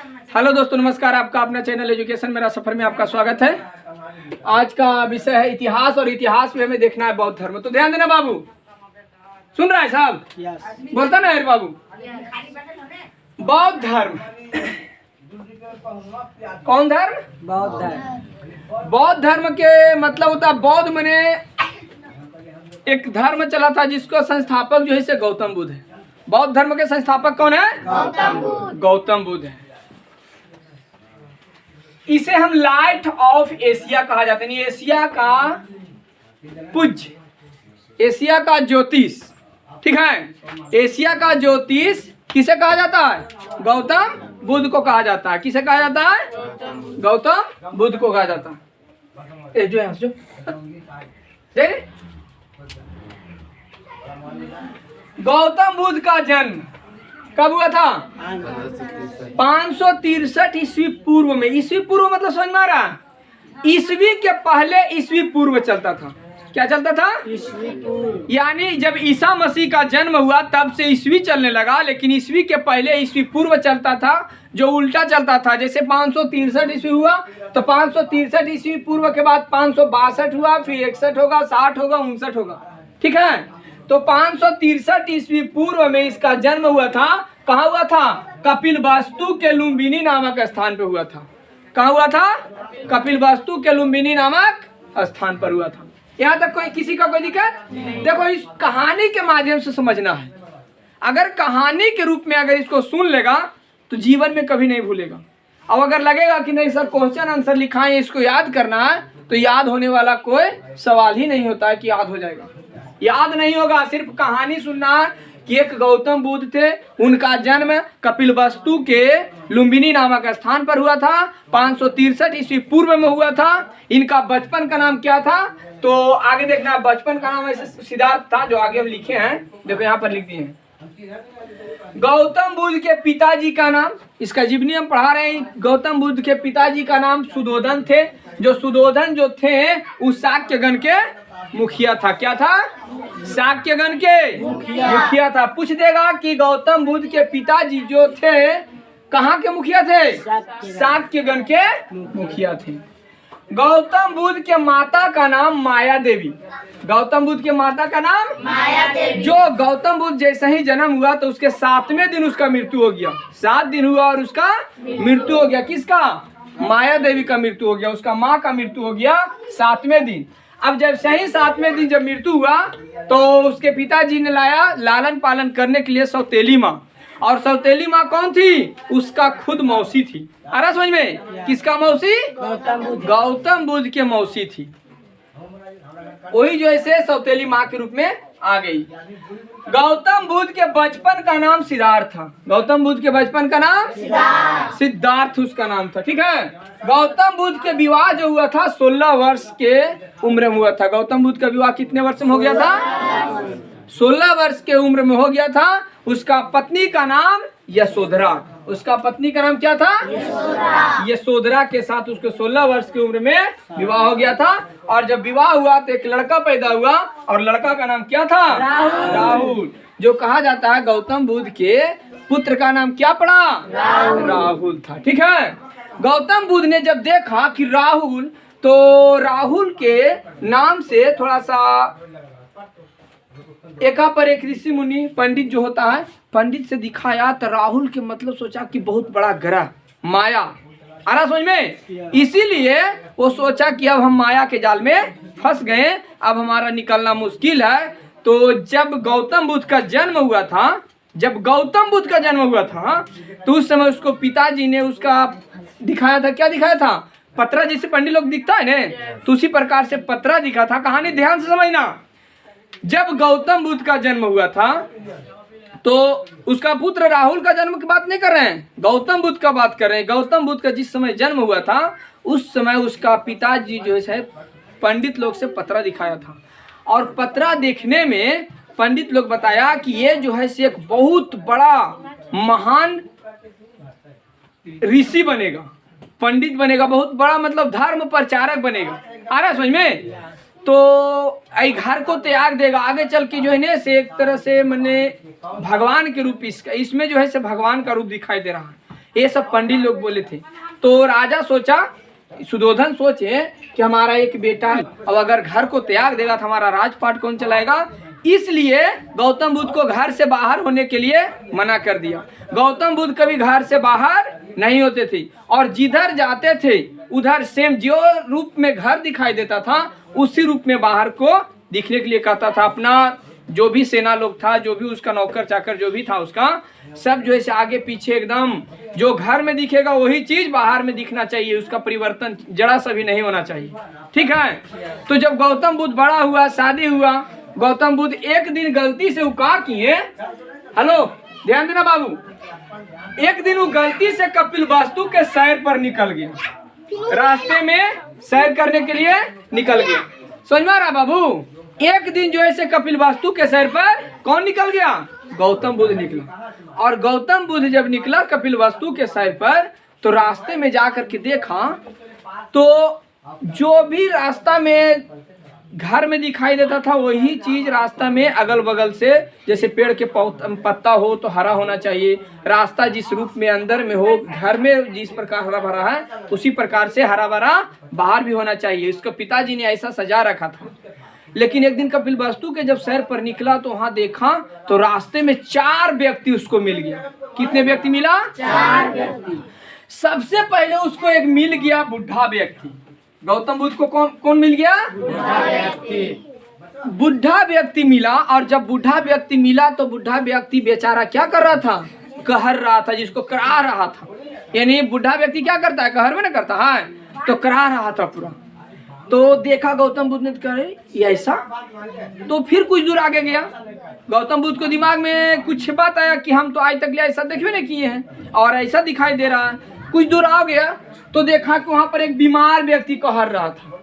Hello दोस्तों, नमस्कार। आपका अपना चैनल एजुकेशन मेरा सफर में आपका स्वागत है। आज का विषय है इतिहास, और इतिहास में हमें देखना है बौद्ध धर्म। तो ध्यान देना बाबू, सुन रहा है साहब? बोलता ना यार बाबू। बौद्ध धर्म कौन धर्म? बौद्ध धर्म। बौद्ध धर्म के मतलब होता है, बौद्ध मने एक धर्म चला था जिसको संस्थापक जो है से गौतम बुद्ध है। बौद्ध धर्म के संस्थापक कौन है? गौतम बुद्ध है। इसे हम लाइट ऑफ एशिया कहा जाता है, एशिया का पूज्य, एशिया का ज्योतिष। ठीक है, एशिया का ज्योतिष किसे कहा जाता है? गौतम बुद्ध को कहा जाता है। किसे कहा जाता है? गौतम बुद्ध को कहा जाता है। जो है जो गौतम बुद्ध का जन्म कब हुआ था? 563 ईस्वी पूर्व में। ईस्वी पूर्व मतलब समझ में आ रहा? ईस्वी के पहले ईस्वी पूर्व चलता था। क्या चलता था? ईस्वी पूर्व। यानी जब ईसा मसीह का जन्म हुआ तब से ईस्वी चलने लगा, लेकिन ईस्वी के पहले ईस्वी पूर्व चलता था, जो उल्टा चलता था। जैसे 563 ईस्वी हुआ तो 563 ईस्वी पूर्व के बाद 562 हुआ, फिर 61 होगा, 60 होगा, 59 होगा। ठीक है, तो 563 ईस्वी पूर्व में इसका जन्म हुआ था। कहाँ हुआ था? कपिलवस्तु के लुम्बिनी नामक स्थान पे हुआ था। कहाँ हुआ था? कपिलवस्तु के लुम्बिनी नामक स्थान पर हुआ था। यहाँ तक कोई किसी का कोई दिक्कत? देखो, इस कहानी के माध्यम से समझना है। अगर कहानी के रूप में अगर इसको सुन लेगा तो जीवन में कभी नहीं भूलेगा। अब अगर लगेगा कि नहीं सर क्वेश्चन आंसर लिखा है, इसको याद करना है, तो याद होने वाला कोई सवाल ही नहीं होता है कि याद हो जाएगा। याद नहीं होगा। सिर्फ कहानी सुनना कि एक गौतम बुद्ध थे, उनका जन्म कपिलवस्तु के लुम्बिनी नामक स्थान पर हुआ था, 563 ईस्वी पूर्व में हुआ था। इनका बचपन का नाम क्या था? तो आगे देखना, बचपन का नाम ऐसे सिद्धार्थ था, जो आगे हम लिखे हैं। देखो यहाँ पर लिख दिए हैं। गौतम बुद्ध के पिताजी का नाम, इसका जीवनी हम पढ़ा रहे हैं। गौतम बुद्ध के पिताजी का नाम सुधोधन थे। जो सुधोधन जो थे उस शाक्यगण के मुखिया था। क्या था? शाक्यगण के मुखिया था। पूछ देगा कि गौतम बुद्ध के पिताजी जो थे कहाँ के मुखिया थे? शाक्यगण के मुखिया थे। गौतम बुद्ध के माता का नाम माया देवी। गौतम बुद्ध के माता का नाम माया देवी। जो गौतम बुद्ध जैसे ही जन्म हुआ तो उसके 7वें दिन उसका मृत्यु हो गया। 7 दिन हुआ और उसका मृत्यु हो गया। किसका? माया देवी का मृत्यु हो गया। उसका माँ का मृत्यु हो गया 7वें दिन। अब जब सही 7वें दिन जब मृत्यु हुआ तो उसके पिताजी ने लाया लालन पालन करने के लिए सौतेली माँ। और सौतेली माँ कौन थी? उसका खुद मौसी थी। आ रहा समझ में? किसका मौसी? गौतम बुद्ध के मौसी थी। वही जो है सौतेली माँ के रूप में आ गई। गौतम बुद्ध के बचपन का नाम सिद्धार्थ था। गौतम बुद्ध के बचपन का नाम सिद्धार्थ उसका नाम था। ठीक है, गौतम बुद्ध के विवाह जो हुआ था 16 वर्ष के उम्र में हुआ था। गौतम बुद्ध का विवाह कितने वर्ष में हो गया था? 16 वर्ष के उम्र में हो गया था। उसका पत्नी का नाम यशोधरा। उसका पत्नी का नाम क्या था? यशोधरा के साथ उसको 16 वर्ष की उम्र में विवाह हो गया था। और जब विवाह हुआ तो एक लड़का पैदा हुआ, और लड़का का नाम क्या था? राहुल। जो कहा जाता है गौतम बुद्ध के पुत्र का नाम क्या पड़ा? राहुल था। ठीक है, गौतम बुद्ध ने जब देखा कि राहुल, तो राहुल के नाम से थोड़ा सा एका पर एक ऋषि मुनि पंडित जो होता है, पंडित से दिखाया तो राहुल के मतलब सोचा कि बहुत बड़ा ग्रह माया। आ रहा समझ में? इसीलिए वो सोचा कि अब हम माया के जाल में फंस गए, अब हमारा निकलना मुश्किल है। तो जब गौतम बुद्ध का जन्म हुआ था, तो उस समय उसको पिताजी ने उसका दिखाया था। क्या दिखाया था? पत्रा। जैसे पंडित लोग दिखता है ना, तो उसी प्रकार से पत्रा दिखा था। कहानी ध्यान से समझना। जब गौतम बुद्ध का जन्म हुआ था तो उसका पुत्र राहुल का जन्म की बात नहीं कर रहे हैं, गौतम बुद्ध का बात कर रहे हैं। गौतम बुद्ध का जिस समय जन्म हुआ था उस समय उसका पिताजी जो है पंडित लोग से पत्रा दिखाया था। और पत्रा देखने में पंडित लोग बताया कि ये जो है एक बहुत बड़ा महान ऋषि बनेगा, पंडित बनेगा, बहुत बड़ा मतलब धर्म प्रचारक बनेगा। आ रहा समझ में? तो आई घर को त्याग देगा, आगे चल के जो है ना से एक तरह से मैंने भगवान के रूप इसमें जो है से भगवान का रूप दिखाई दे रहा है। ये सब पंडित लोग बोले थे। तो राजा सोचा, सुधोधन सोचे कि हमारा एक बेटा अब अगर घर को त्याग देगा तो हमारा राजपाट कौन चलाएगा। इसलिए गौतम बुद्ध को घर से बाहर होने के लिए मना कर दिया। गौतम बुद्ध कभी घर से बाहर नहीं होते थे और जिधर जाते थे उधर सेम जो रूप में घर दिखाई देता था उसी रूप में बाहर को दिखने के लिए कहता था। अपना जो भी सेना लोग था, जो भी उसका नौकर चाकर जो भी था उसका, सब जो है आगे पीछे एकदम जो घर में दिखेगा वही चीज बाहर में दिखना चाहिए, उसका परिवर्तन जरा सा भी नहीं होना चाहिए। ठीक है। तो जब गौतम बुद्ध बड़ा हुआ, शादी हुआ, गौतम बुद्ध एक दिन गलती से उका किए, हेलो ध्यान देना बाबू, एक दिन वो गलती से कपिलवस्तु के सैर पर निकल गया, रास्ते में सैर करने के लिए निकल गया। समझ में आ रहा बाबू? एक दिन जो है कपिलवस्तु के सैर पर कौन निकल गया? गौतम बुद्ध निकला। और गौतम बुद्ध जब निकला कपिलवस्तु के सैर पर तो रास्ते में जाकर के देखा तो जो भी रास्ता में घर में दिखाई देता था वही चीज रास्ता में अगल बगल से, जैसे पेड़ के पत्ता हो तो हरा होना चाहिए, रास्ता जिस रूप में अंदर में हो, घर में जिस प्रकार हरा भरा है उसी प्रकार से हरा भरा बाहर भी होना चाहिए। इसको पिताजी ने ऐसा सजा रखा था। लेकिन एक दिन कपिलवस्तु के जब सैर पर निकला तो वहां देखा तो रास्ते में 4 व्यक्ति उसको मिल गया। कितने व्यक्ति मिला? 4 व्यक्ति। सबसे पहले उसको एक मिल गया बुढ़ा व्यक्ति। गौतम बुद्ध को कौन मिल गया? बुढ़ा व्यक्ति मिला। और जब बुढ़ा व्यक्ति मिला तो बुढ़ा व्यक्ति बेचारा क्या कर रहा था? कहर रहा था, जिसको करा रहा था। यानी बुढ़ा व्यक्ति क्या करता है? कहर में ना करता है, तो करा रहा था पूरा। तो देखा गौतम बुद्ध ने, करे ये ऐसा। तो फिर कुछ दूर आगे गया, गौतम बुद्ध को दिमाग में कुछ बात आया कि हम तो आज तक ऐसा देखबे नहीं किए हैं और ऐसा दिखाई दे रहा है। कुछ दूर आ गया तो देखा कि वहां पर एक बीमार व्यक्ति कहर रहा था,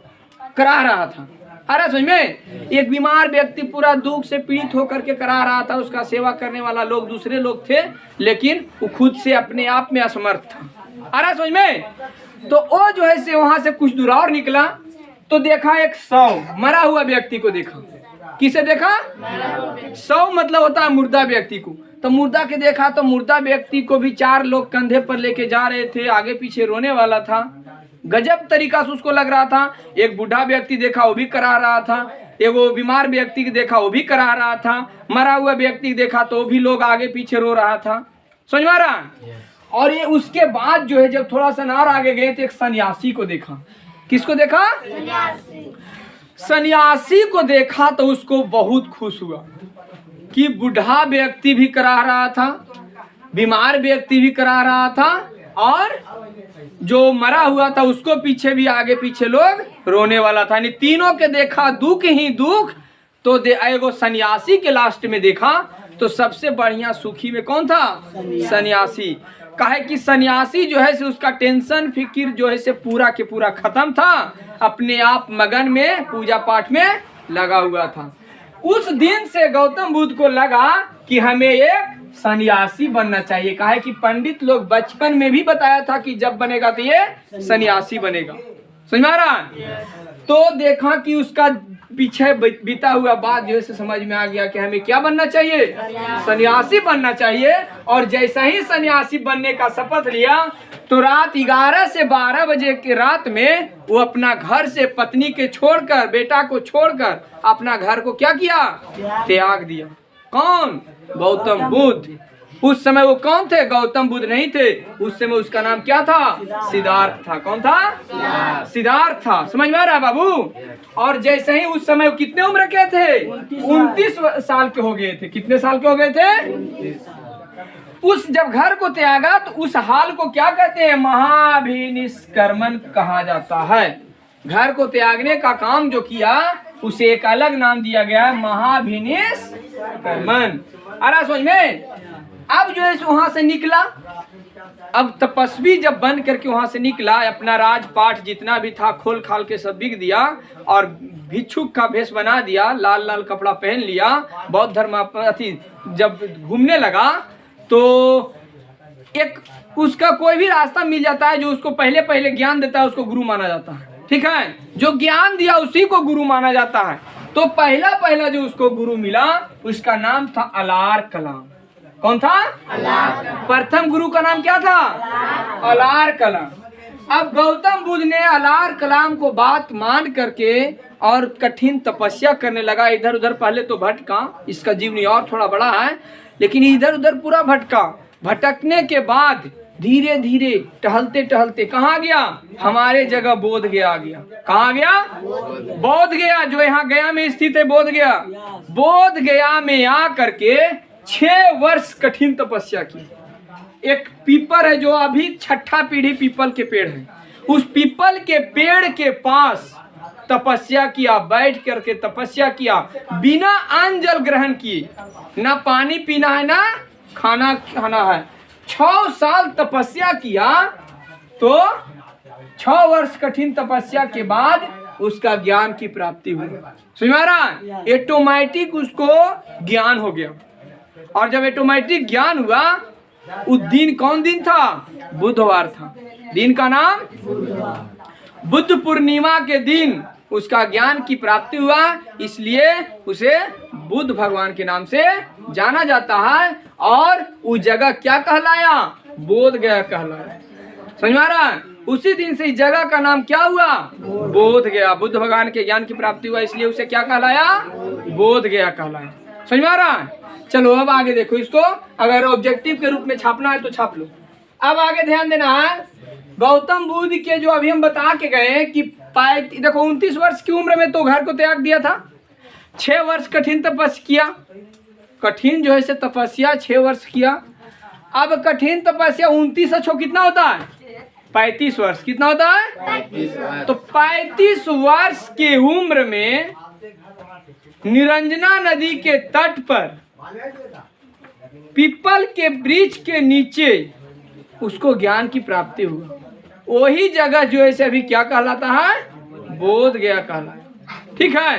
करा रहा था। अरे समझ में, एक बीमार व्यक्ति पूरा दुख से पीड़ित होकर के करा रहा था। उसका सेवा करने वाला लोग दूसरे लोग थे, लेकिन वो खुद से अपने आप में असमर्थ था। अरे समझ में, तो वो जो है से वहां से कुछ दूर और निकला तो देखा एक 100 मरा हुआ व्यक्ति को देखा। किसे देखा? 100 मतलब होता है मुर्दा व्यक्ति को। तो मुर्दा के देखा तो मुर्दा व्यक्ति को भी 4 लोग कंधे पर लेके जा रहे थे, आगे पीछे रोने वाला था। गजब तरीका से उसको लग रहा था। एक बूढ़ा व्यक्ति देखा वो भी करा रहा था, एगो बीमार व्यक्ति देखा वो भी करा रहा था, मरा हुआ व्यक्ति देखा तो वो भी लोग आगे पीछे रो रहा था। समझ में आ रहा? और ये उसके बाद जो है जब थोड़ा सा नार आगे गए तो एक सन्यासी को देखा। किसको देखा? सन्यासी को देखा तो उसको बहुत खुश हुआ कि बूढ़ा व्यक्ति भी करा रहा था, बीमार व्यक्ति भी करा रहा था और जो मरा हुआ था उसको पीछे भी आगे पीछे लोग रोने वाला था। तीनों के देखा दुख ही दुख। तो एगो सन्यासी के लास्ट में देखा तो सबसे बढ़िया सुखी में कौन था? सन्यासी। काहे कि सन्यासी जो है से उसका टेंशन फिक्र जो है से पूरा के पूरा खत्म था, अपने आप मगन में पूजा पाठ में लगा हुआ था। उस दिन से गौतम बुद्ध को लगा कि हमें एक सन्यासी बनना चाहिए। काहे कि पंडित लोग बचपन में भी बताया था कि जब बनेगा तो ये सन्यासी बनेगा। समझ में आ रहा? तो देखा कि उसका पीछे बीता हुआ बात जो है समझ में आ गया कि हमें क्या बनना चाहिए? सन्यासी बनना चाहिए। और जैसा ही सन्यासी बनने का शपथ लिया तो रात 11 से 12 बजे की रात में वो अपना घर से पत्नी के छोड़कर, बेटा को छोड़कर अपना घर को क्या किया? त्याग दिया। कौन? गौतम बुद्ध। उस समय वो कौन थे? गौतम बुद्ध नहीं थे। उस समय उसका नाम क्या था? सिद्धार्थ था। कौन था? सिद्धार्थ था। समझ में आ रहा है बाबू? और जैसे ही उस समय कितने उम्र के थे? 29 साल के हो गए थे। कितने साल के हो गए थे? उस जब घर को त्यागा तो उस हाल को क्या कहते हैं? महाभिनिष्क्रमण कहा जाता है। घर को त्यागने का काम जो किया उसे एक अलग नाम दिया गया है, महाभिनिष्क्रमण। अरे समझ में? अब जो है वहां से निकला, अब तपस्वी जब बन करके वहां से निकला, अपना राजपाट जितना भी था खोल खाल के सब बिक दिया और भिक्षुक का भेष बना दिया, लाल लाल कपड़ा पहन लिया, बौद्ध धर्म जब घूमने लगा तो एक उसका कोई भी रास्ता मिल जाता है जो उसको पहले पहले ज्ञान देता है उसको गुरु माना जाता है। ठीक है? जो ज्ञान दिया उसी को गुरु माना जाता है। तो पहला जो उसको गुरु मिला उसका नाम था अलार कलाम। कौन था? प्रथम गुरु का नाम क्या था? अलार कलाम। अब गौतम बुद्ध ने अलार कलाम को बात मान करके और कठिन तपस्या करने लगा। इधर उधर पहले तो भटका, इसका जीवनी और थोड़ा बड़ा है, लेकिन इधर उधर पूरा भटका। भटकने के बाद धीरे धीरे टहलते टहलते कहाँ गया? हमारे जगह बोध गया आ गया। कहाँ गया? बोध गया, जो यहाँ गया में स्थित है। बोध गया, बोध गया में आ करके 6 वर्ष कठिन तपस्या की। एक पीपल है जो अभी 6ठा पीढ़ी पीपल के पेड़ है, उस पीपल के पेड़ के पास तपस्या किया, बैठ करके तपस्या किया, बिना अन्न जल ग्रहण किए, ना पानी पीना है ना खाना खाना है। 6 साल तपस्या किया, तो 6 वर्ष कठिन तपस्या के बाद उसका ज्ञान की प्राप्ति हुई। समझ में आ रहा है? ऑटोमेटिक उसको ज्ञान हो गया। और जब ऑटोमेटिक ज्ञान हुआ, उस दिन कौन दिन था? बुधवार था। दिन का नाम बुद्ध पूर्णिमा के दिन उसका ज्ञान की प्राप्ति हुआ, इसलिए उसे बुद्ध भगवान के नाम से जाना जाता है। और उस जगह क्या कहलाया? बोध गया कहलाया। समझ में आ रहा है? उसी दिन से इस जगह का नाम क्या हुआ? बोध गया। बुद्ध भगवान के ज्ञान की प्राप्ति हुआ, इसलिए उसे क्या कहलाया? बोध गया कहलाया। समझ में आ रहा है? चलो अब आगे देखो, इसको अगर ऑब्जेक्टिव के रूप में छापना है तो छाप लो। अब आगे ध्यान देना है, गौतम बुद्ध के जो अभी हम बता के गए कि देखो 29 वर्ष की उम्र में तो घर को त्याग दिया था। 6 वर्ष कठिन तपस्या किया, कठिन जो है से तपस्या 6 वर्ष किया। अब कठिन तपस्या 29 अच्छो कितना होता है? 35 वर्ष। कितना होता है? 35। तो 35 वर्ष की उम्र में निरंजना नदी के तट पर पीपल के वृक्ष के नीचे उसको ज्ञान की प्राप्ति हुई। वही जगह जो है अभी क्या कहलाता है? बोध गया कहलाता। ठीक है,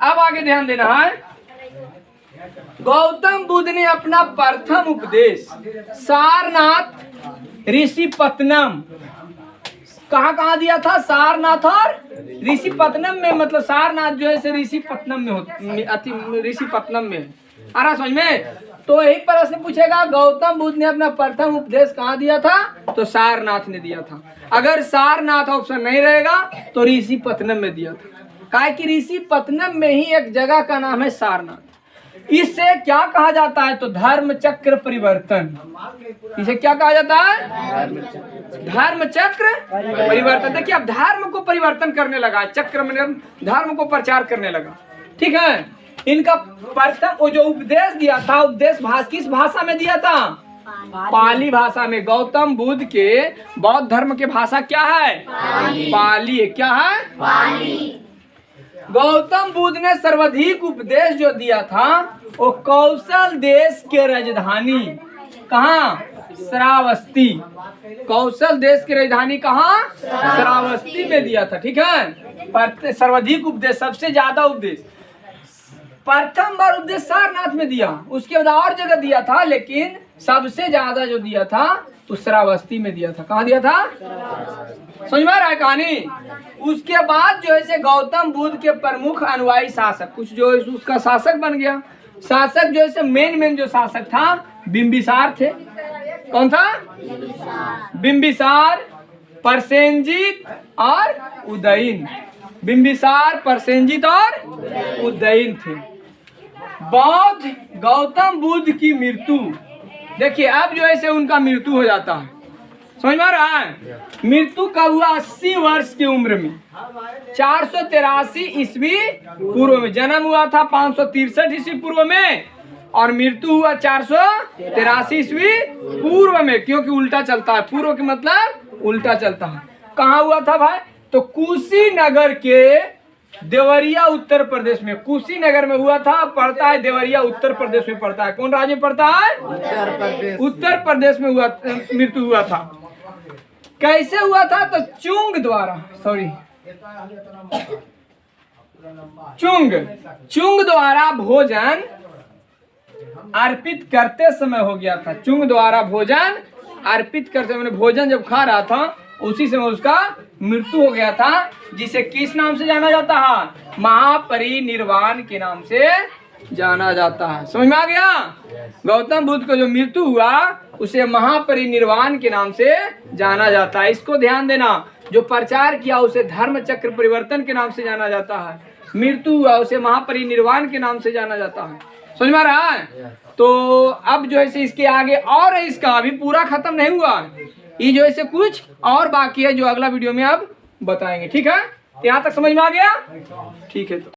अब आगे ध्यान देना है। गौतम बुद्ध ने अपना प्रथम उपदेश सारनाथ, ऋषिपत्तनम, कहाँ दिया था? सारनाथ और ऋषिपत्तनम में। मतलब सारनाथ जो है से ऋषिपत्तनम में होता, ऋषिपत्तनम में। आ रहा समझ में? तो यही प्रश्न पूछेगा, गौतम बुद्ध ने अपना प्रथम उपदेश कहाँ दिया था? तो सारनाथ ने दिया था। अगर सारनाथ ऑप्शन नहीं रहेगा तो ऋषिपत्तनम में दिया था। काहे कि ऋषिपत्तनम में ही एक जगह का नाम है सारनाथ। इससे क्या कहा जाता है? तो धर्म चक्र परिवर्तन। इसे क्या कहा जाता है? धर्म चक्र परिवर्तन। देखिए अब धर्म को परिवर्तन करने लगा, चक्र में धर्म को प्रचार करने लगा। ठीक है, इनका प्रथम वो जो उपदेश दिया था, उपदेश किस भाषा में दिया था? पाली भाषा में। गौतम बुद्ध के बौद्ध धर्म के भाषा क्या है? पाली है। क्या है? पाली। गौतम बुद्ध ने सर्वाधिक उपदेश जो दिया था वो कौशल देश के राजधानी कहाँ? श्रावस्ती। कौशल देश की राजधानी कहाँ? श्रावस्ती में दिया था। ठीक है, सर्वाधिक उपदेश, सबसे ज्यादा उपदेश प्रथम बार उपदेश सारनाथ में दिया, उसके बाद और जगह दिया था, लेकिन सबसे ज्यादा जो दिया था तो श्रावस्ती में दिया था। कहाँ दिया था? समझ में आ रहा है कहानी? उसके बाद जो है गौतम बुद्ध के प्रमुख अनुयायी शासक, कुछ जो है उसका शासक बन गया। शासक जो है मेन जो शासक था बिंबिसार थे। कौन था? बिंबिसार, प्रसेनजित और उदयन। बिंबिसार, प्रसेनजित और उदयन थे। बौद्ध गौतम बुद्ध की मृत्यु, देखिए अब जो है उनका मृत्यु हो जाता है। समझ में आ रहा है? मृत्यु कब हुआ? 80 वर्ष की उम्र में, 483 ईस्वी पूर्व में। जन्म हुआ था 563 ईस्वी पूर्व में और मृत्यु हुआ 483 ईस्वी पूर्व में, क्योंकि उल्टा चलता है। पूर्व के मतलब उल्टा चलता है। कहाँ हुआ था भाई? तो कुशीनगर के देवरिया उत्तर प्रदेश में, कुशीनगर में हुआ था। पड़ता है देवरिया उत्तर प्रदेश में पड़ता है। कौन राज्य में पड़ता है? उत्तर प्रदेश में हुआ, मृत्यु हुआ था। कैसे हुआ था? तो चुंग द्वारा, चुंग द्वारा भोजन अर्पित करते समय हो गया था। चुंग द्वारा भोजन अर्पित करते समय, भोजन जब खा रहा था उसी समय उसका मृत्यु हो गया था, जिसे किस नाम से जाना जाता है? महापरिनिर्वाण के नाम से जाना जाता है। समझ में आ गया? गौतम बुद्ध को जो मृत्यु हुआ उसे महापरिनिर्वाण के नाम से जाना जाता है। इसको ध्यान देना। जो प्रचार किया उसे धर्म चक्र परिवर्तन के नाम से जाना जाता है। मृत्यु हुआ उसे महापरिनिर्वाण के नाम से जाना जाता है। समझ में आ रहा है? तो अब जो है इसके आगे और है, इसका अभी पूरा खत्म नहीं हुआ, ये जो है कुछ और बाकी है जो अगला वीडियो में अब बताएंगे। ठीक है? यहाँ तक समझ में आ गया? ठीक है। तो